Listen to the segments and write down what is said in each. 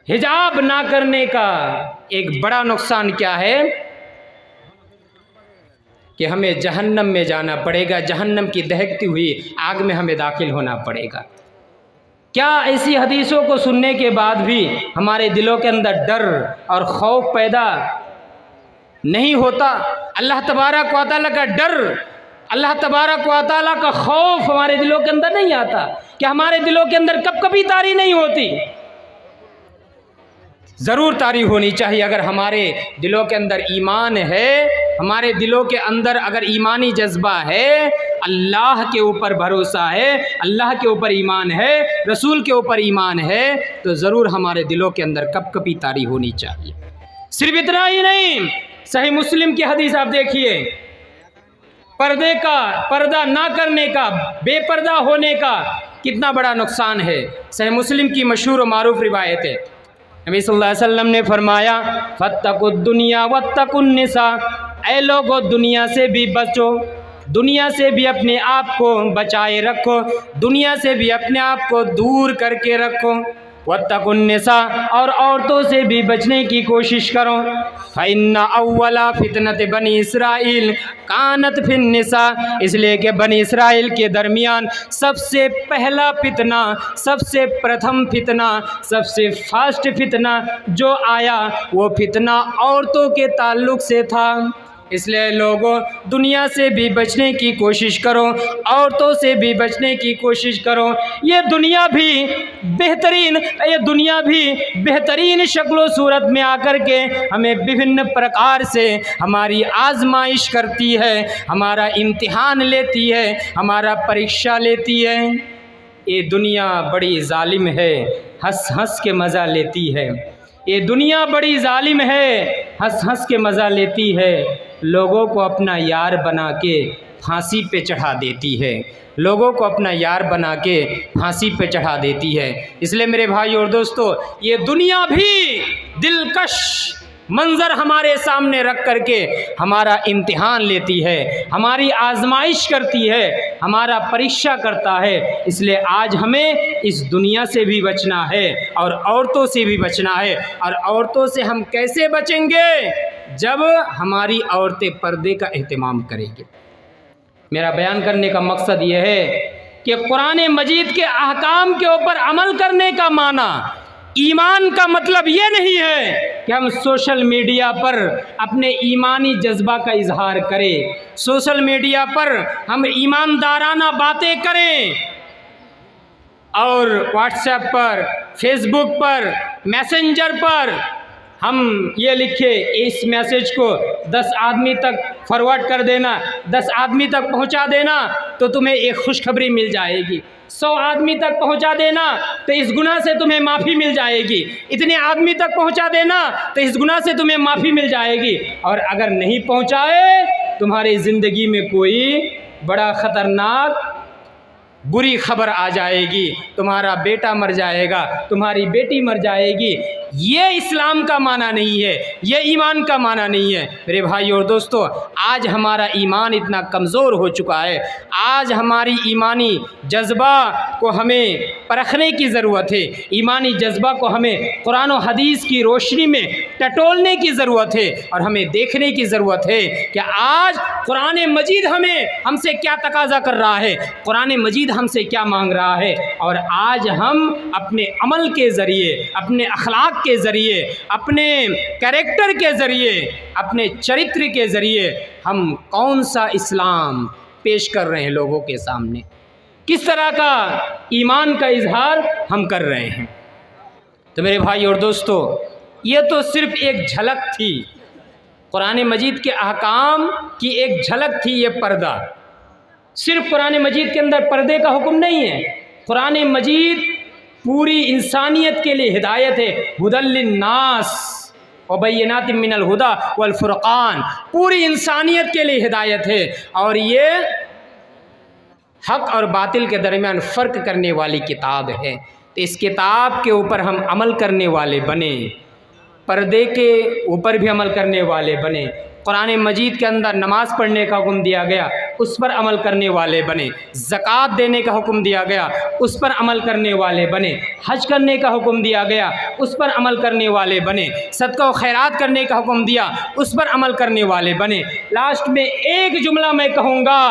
हिजाब ना करने का एक बड़ा नुकसान क्या है कि हमें जहन्नम में जाना पड़ेगा, जहन्नम की दहकती हुई आग में हमें दाखिल होना पड़ेगा। क्या ऐसी हदीसों को सुनने के बाद भी हमारे दिलों के अंदर डर और खौफ पैदा नहीं होता? अल्लाह तबारक व तआला का डर, अल्लाह तबारक व तआला का खौफ हमारे दिलों के अंदर नहीं आता? क्या हमारे दिलों के अंदर कभी तारी नहीं होती? ज़रूर तारी होनी चाहिए। अगर हमारे दिलों के अंदर ईमान है, हमारे दिलों के अंदर अगर ईमानी जज्बा है, अल्लाह के ऊपर भरोसा है, अल्लाह के ऊपर ईमान है, रसूल के ऊपर ईमान है, तो ज़रूर हमारे दिलों के अंदर कभी तारी होनी चाहिए। सिर्फ इतना ही नहीं, सही मुस्लिम की हदीस आप देखिए, पर्दा ना करने का, बेपर्दा होने का कितना बड़ा नुकसान है। सही मुस्लिम की मशहूर और मारूफ रिवायत है, नबी सल्लल्लाहु अलैहि वसल्लम ने फरमाया, फत्तकुद दुनिया वत्तकुन निसा, ऐ लोगो दुनिया से भी बचो, दुनिया से भी अपने आप को बचाए रखो, दुनिया से भी अपने आप को दूर करके रखो। वत्तकुन निसा, और औरतों से भी बचने की कोशिश करो। फ़इन्ना अव्वला फितनत बनी इसराइल कानत फिन निसा, इसलिए कि बनी इसराइल के दरमियान सबसे पहला फितना, सबसे प्रथम फितना, सबसे फास्ट फितना जो आया वो फितना औरतों के ताल्लुक़ से था। इसलिए लोगों, दुनिया से भी बचने की कोशिश करो, औरतों से भी बचने की कोशिश करो। ये दुनिया भी बेहतरीन शक्ल सूरत में आकर के हमें विभिन्न प्रकार से हमारी आजमाइश करती है, हमारा इम्तिहान लेती है, हमारा परीक्षा लेती है। ये दुनिया बड़ी जालिम है, हंस हंस के मज़ा लेती है। ये दुनिया बड़ी जालिम है, हंस हंस के मज़ा लेती है। लोगों को अपना यार बना के फांसी पे चढ़ा देती है, लोगों को अपना यार बना के फांसी पे चढ़ा देती है। इसलिए मेरे भाई और दोस्तों, ये दुनिया भी दिलकश मंज़र हमारे सामने रख करके हमारा इम्तिहान लेती है, हमारी आजमाइश करती है, हमारा परीक्षा करता है। इसलिए आज हमें इस दुनिया से भी बचना है और औरतों से भी बचना है। और औरतों से हम कैसे बचेंगे? जब हमारी औरतें पर्दे का एहतमाम करेंगी। मेरा बयान करने का मकसद यह है कि कुरान मजीद के अहकाम के ऊपर अमल करने का माना, ईमान का मतलब ये नहीं है कि हम सोशल मीडिया पर अपने ईमानी जज्बा का इजहार करें, सोशल मीडिया पर हम ईमानदाराना बातें करें और व्हाट्सएप पर, फेसबुक पर, मैसेंजर पर हम ये लिखे, इस मैसेज को 10 आदमी तक फॉरवर्ड कर देना, 10 आदमी तक पहुंचा देना तो तुम्हें एक खुशखबरी मिल जाएगी, 100 आदमी तक पहुंचा देना तो इस गुनाह से तुम्हें माफ़ी मिल जाएगी, इतने आदमी तक पहुंचा देना तो इस गुनाह से तुम्हें माफ़ी मिल जाएगी। और अगर नहीं पहुंचाए, तुम्हारी ज़िंदगी में कोई बड़ा ख़तरनाक बुरी खबर आ जाएगी, तुम्हारा बेटा मर जाएगा, तुम्हारी बेटी मर जाएगी। ये इस्लाम का माना नहीं है, ये ईमान का माना नहीं है। मेरे भाई और दोस्तों, आज हमारा ईमान इतना कमज़ोर हो चुका है, आज हमारी ईमानी जज्बा को हमें परखने की ज़रूरत है, ईमानी जज्बा को हमें कुरान और हदीस की रोशनी में टटोलने की ज़रूरत है और हमें देखने की ज़रूरत है कि आज कुरान मजीद हमसे क्या तकाज़ा कर रहा है, कुरान मजीद हमसे क्या मांग रहा है। और आज हम अपने अमल के ज़रिए, अपने अखलाक के ज़रिए, अपने कैरेक्टर के ज़रिए, अपने चरित्र के ज़रिए हम कौन सा इस्लाम पेश कर रहे हैं लोगों के सामने, किस तरह का ईमान का इजहार हम कर रहे हैं। तो मेरे भाई और दोस्तों, ये तो सिर्फ एक झलक थी, कुरान मजीद के अहकाम की एक झलक थी ये पर्दा। सिर्फ कुरान मजीद के अंदर पर्दे का हुक्म नहीं है, कुरान मजीद पूरी इंसानियत के लिए हिदायत है। हुदल लिन्नास व बय्यिनातिम मिनल हुदा वल फुरक़ान, पूरी इंसानियत के लिए हिदायत है और ये हक़ और बातिल के दरमियान फ़र्क करने वाली किताब है। तो इस किताब के ऊपर हम अमल करने वाले बने, पर्दे के ऊपर भी अमल करने वाले बने। कुरान मजीद के अंदर नमाज़ पढ़ने का हुक्म दिया गया, उस पर अमल करने वाले बने। ज़कात देने का हुक्म दिया गया, उस पर अमल करने वाले बने। हज करने का हुक्म दिया गया, उस पर अमल करने वाले बने। सदका व खैरात करने का हुक्म दिया, उस पर अमल करने वाले बने। लास्ट में एक जुमला मैं कहूँगा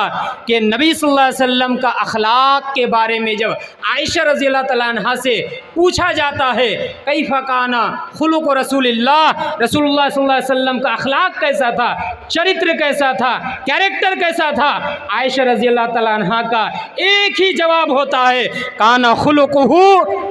कि नबी सल्लल्लाहु अलैहि वसल्लम का अखलाक के बारे में जब आयशा रज़ियल्लाहु तआला अन्हा से पूछा जाता है, कैफ़ा काना खुलुक़ रसूलिल्लाह, रसूलुल्लाह सल्लल्लाहु अलैहि वसल्लम का अखलाक कैसा था, चरित्र कैसा था, कैरेक्टर कैसा था, आयशा रज़ियल्लाहु तआला अन्हा का एक ही जवाब होता है, काना खुलुक़ुहु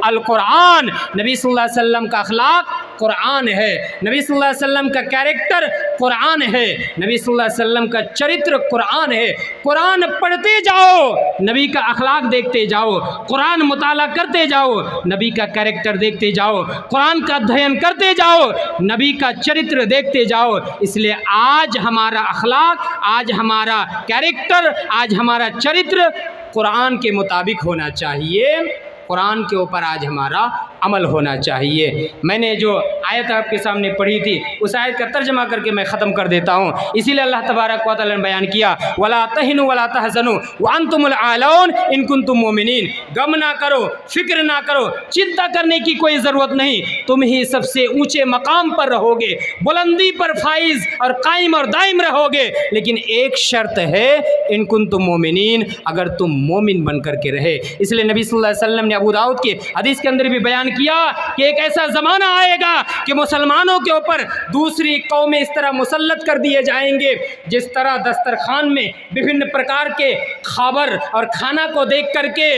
अल कुरान। नबी सल्लल्लाहु अलैहि वसल्लम का अखलाक कुरान है, नबी सल्लल्लाहु अलैहि वसल्लम का कैरेक्टर कुरान है, नबी सल्लल्लाहु अलैहि वसल्लम का चरित्र कुरान है। कुरान पढ़ते जाओ, नबी का अखलाक देखते जाओ, कुरान मुताला करते जाओ, नबी का कैरेक्टर देखते जाओ, कुरान का अध्ययन करते जाओ, नबी का चरित्र देखते जाओ। इसलिए आज हमारा अखलाक, आज हमारा कैरेक्टर, आज हमारा चरित्र कुरान के मुताबिक होना चाहिए, कुरान के ऊपर आज हमारा अमल होना चाहिए। मैंने जो आयत आपके सामने पढ़ी थी उस आयत का तर्जमा करके मैं ख़त्म कर देता हूँ। इसीलिए अल्लाह तबारक व तआला ने बयान किया, वला तहिनु वला तहज़नु व अंतुमुल आलौन इन कुंतुम मोमिनीन। गम ना करो, फिक्र ना करो, चिंता करने की कोई ज़रूरत नहीं, तुम ही सबसे ऊँचे मकाम पर रहोगे, बुलंदी पर फाइज और कायम और दायम रहोगे। लेकिन एक शर्त है, इन कुंतुम मोमिनीन, अगर तुम मोमिन बन कर के रहे। इसलिए नबी सल्लल्लाहु अलैहि वसल्लम ने अबू दाऊद के हदीस के अंदर भी बयान किया कि एक ऐसा ज़माना आएगा कि मुसलमानों के ऊपर दूसरी कौमें इस तरह मुसल्लत कर दिए जाएंगे, जिस तरह दस्तरखान में विभिन्न प्रकार के खाबर और खाना को देख करके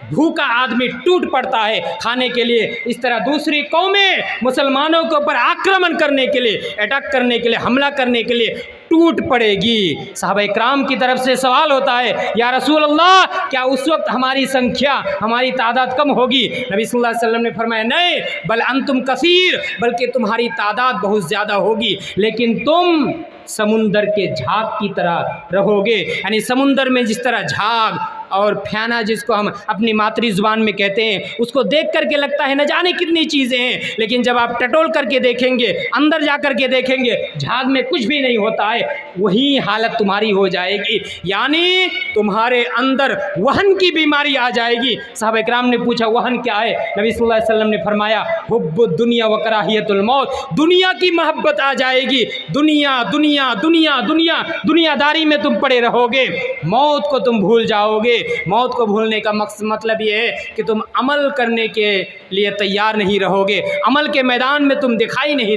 भूखा आदमी टूट पड़ता है खाने के लिए, इस तरह दूसरी कौमें मुसलमानों के ऊपर आक्रमण करने के लिए, अटैक करने के लिए, हमला करने के लिए टूट पड़ेगी। सहाबा-ए-किराम की तरफ से सवाल होता है, या रसूल अल्लाह, क्या उस वक्त हमारी संख्या, हमारी तादाद कम होगी? नबी सल्लल्लाहु अलैहि वसल्लम ने फरमाया, नहीं, बल अंतुम कसीर, बल्कि तुम्हारी तादाद बहुत ज़्यादा होगी, लेकिन तुम समुंदर के झाग की तरह रहोगे। यानी समुंदर में जिस तरह झाग और फैना, जिसको हम अपनी मातृ ज़ुबान में कहते हैं, उसको देख करके लगता है न जाने कितनी चीज़ें हैं, लेकिन जब आप टटोल करके देखेंगे, अंदर जा कर के देखेंगे, झाग में कुछ भी नहीं होता है, वही हालत तुम्हारी हो जाएगी। यानी तुम्हारे अंदर वहन की बीमारी आ जाएगी। सहाबा-ए-किराम ने पूछा, वहन क्या है? नबी सल्लल्लाहु अलैहि वसल्लम ने फरमाया, हुब्बुद दुनिया व कराहियतुल मौत, दुनिया की मोहब्बत आ जाएगी। दुनिया दुनिया दुनिया दुनिया दुनियादारी में तुम पड़े रहोगे, मौत को तुम भूल जाओगे। मौत को भूलने का मतलब ये है कि तुम अमल करने के लिए तैयार नहीं रहोगे, अमल के मैदान में तुम दिखाई नहीं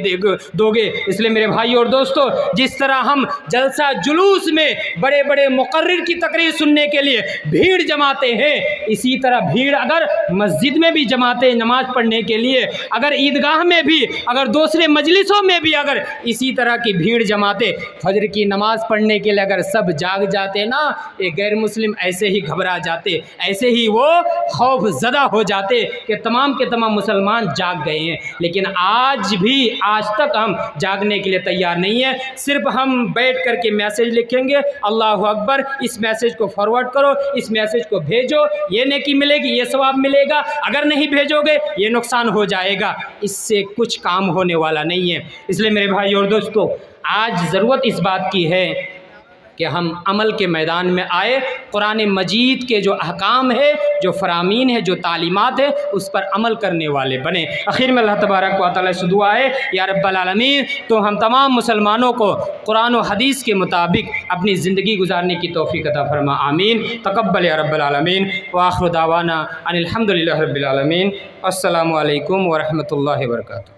दोगे। इसलिए मेरे भाई और दोस्तों, जिस तरह हम जलसा जुलूस में बड़े बड़े मुकर्रिर की तकरीर सुनने के लिए भीड़ जमाते हैं, इसी तरह भीड़ अगर मस्जिद में भी जमाते, नमाज पढ़ने के लिए, अगर ईदगाह में भी, अगर दूसरे मजलिसों में भी अगर इसी तरह की भीड़ जमाते, फजर की नमाज पढ़ने के लिए अगर सब जाग जाते ना, एक गैर मुस्लिम ऐसे ही घबरा जाते, ऐसे ही वो खौफ ज़दा हो जाते कि तमाम के तमाम मुसलमान जाग गए हैं। लेकिन आज तक हम जागने के लिए तैयार नहीं है। सिर्फ हम बैठ कर के मैसेज लिखेंगे, अल्लाहु अकबर, इस मैसेज को फॉरवर्ड करो, इस मैसेज को भेजो, ये नेकी मिलेगी, ये सवाब मिलेगा, अगर नहीं भेजोगे ये नुकसान हो जाएगा, इससे कुछ काम होने वाला नहीं है। इसलिए मेरे भाई और दोस्तों, आज ज़रूरत इस बात की है कि हम अमल के मैदान में आए, कुरान मजीद के जो अहकाम है, जो फ़रामीन है, जो तालीमात है, उस पर अमल करने वाले बने। आखिर में अल्लाह तबारक व तआला से दुआ है, या रब्बल आलमीन, तो हम तमाम मुसलमानों को कुरान और हदीस के मुताबिक अपनी ज़िंदगी गुजारने की तौफ़ीक़ अता फरमा। आमीन। तक़ब्बल या रब्बल आलमीन। व आखिरु दावाना अनिल हम्दुलिल्लाहि रब्बिल आलमीन। अस्सलामु अलैकुम व रहमतुल्लाहि व बरकातुहू।